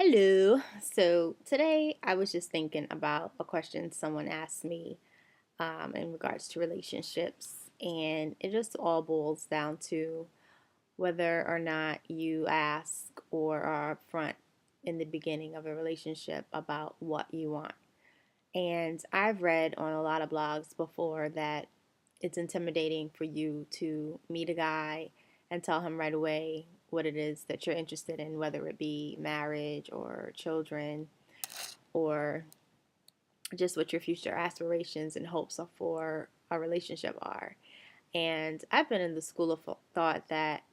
Hello. So today I was just thinking about a question someone asked me in regards to relationships, and it just all boils down to whether or not you ask or are upfront in the beginning of a relationship about what you want. And I've read on a lot of blogs before that it's intimidating for you to meet a guy and tell him right away what it is that you're interested in, whether it be marriage or children or just what your future aspirations and hopes for a relationship are. And I've been in the school of thought that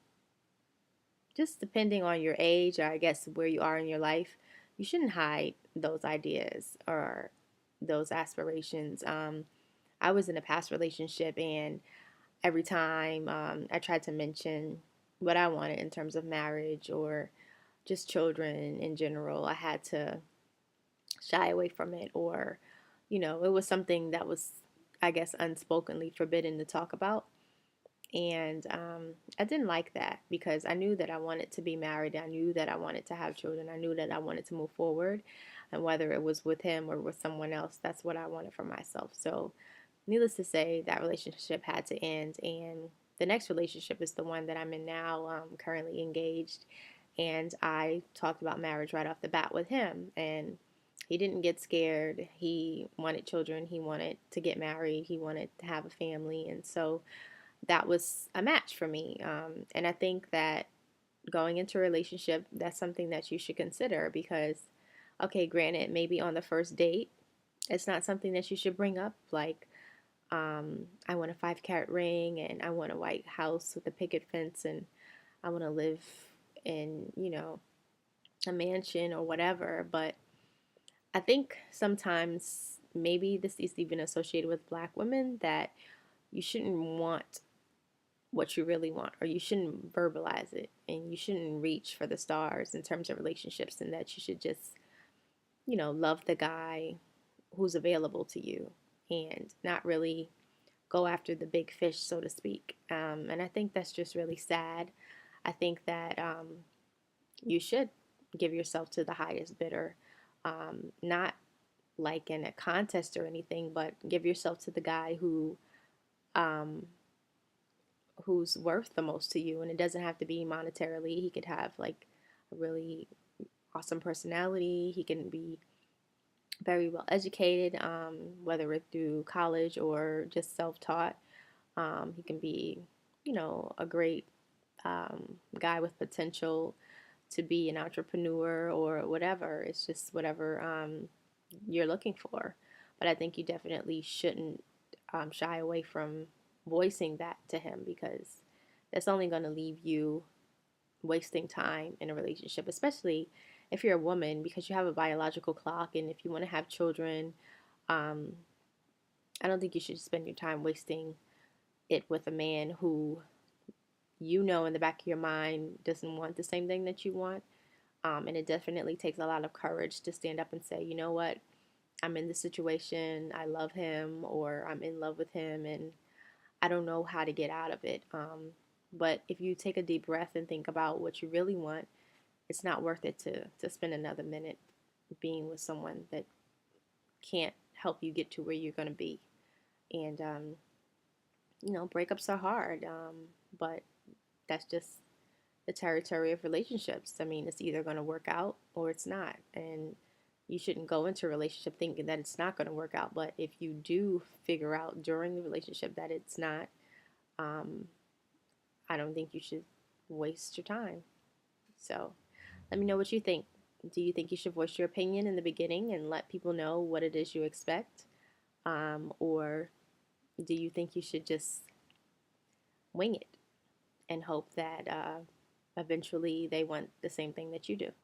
just depending on your age, or I guess where you are in your life, you shouldn't hide those ideas or those aspirations. I was in a past relationship, and every time I tried to mention what I wanted in terms of marriage or just children in general, I had to shy away from it, or, it was something that was, I guess, unspokenly forbidden to talk about. And I didn't like that because I knew that I wanted to be married. I knew that I wanted to have children. I knew that I wanted to move forward. And whether it was with him or with someone else, that's what I wanted for myself. So, needless to say, that relationship had to end. And the next relationship is the one that I'm in now. I'm currently engaged. And I talked about marriage right off the bat with him. And he didn't get scared. He wanted children. He wanted to get married. He wanted to have a family. And so that was a match for me. And I think that going into a relationship, that's something that you should consider because, okay, granted, maybe on the first date, it's not something that you should bring up. Like, I want a 5 carat ring and I want a white house with a picket fence and I want to live in, a mansion or whatever. But I think sometimes maybe this is even associated with black women that you shouldn't want what you really want, or you shouldn't verbalize it, and you shouldn't reach for the stars in terms of relationships, and that you should just, love the guy who's available to you and not really go after the big fish, so to speak. And I think that's just really sad. I think that you should give yourself to the highest bidder, not like in a contest or anything, but give yourself to the guy um, who's worth the most to you. And it doesn't have to be monetarily. He could have like a really awesome personality. He can be very well educated, whether it's through college or just self taught. He can be, a great guy with potential to be an entrepreneur or whatever. It's just whatever you're looking for. But I think you definitely shouldn't shy away from voicing that to him because that's only going to leave you wasting time in a relationship, especially if you're a woman because you have a biological clock and if you want to have children. Um, I don't think you should spend your time wasting it with a man who in the back of your mind doesn't want the same thing that you want. And it definitely takes a lot of courage to stand up and say, you know what, I'm in this situation, I love him, or I'm in love with him, and I don't know how to get out of it. But if you take a deep breath and think about what you really want, it's not worth it to spend another minute being with someone that can't help you get to where you're going to be. And, breakups are hard, but that's just the territory of relationships. I mean, it's either going to work out or it's not. And you shouldn't go into a relationship thinking that it's not going to work out. But if you do figure out during the relationship that it's not, um, I don't think you should waste your time. So let me know what you think. Do you think you should voice your opinion in the beginning and let people know what it is you expect? Or do you think you should just wing it and hope that eventually they want the same thing that you do?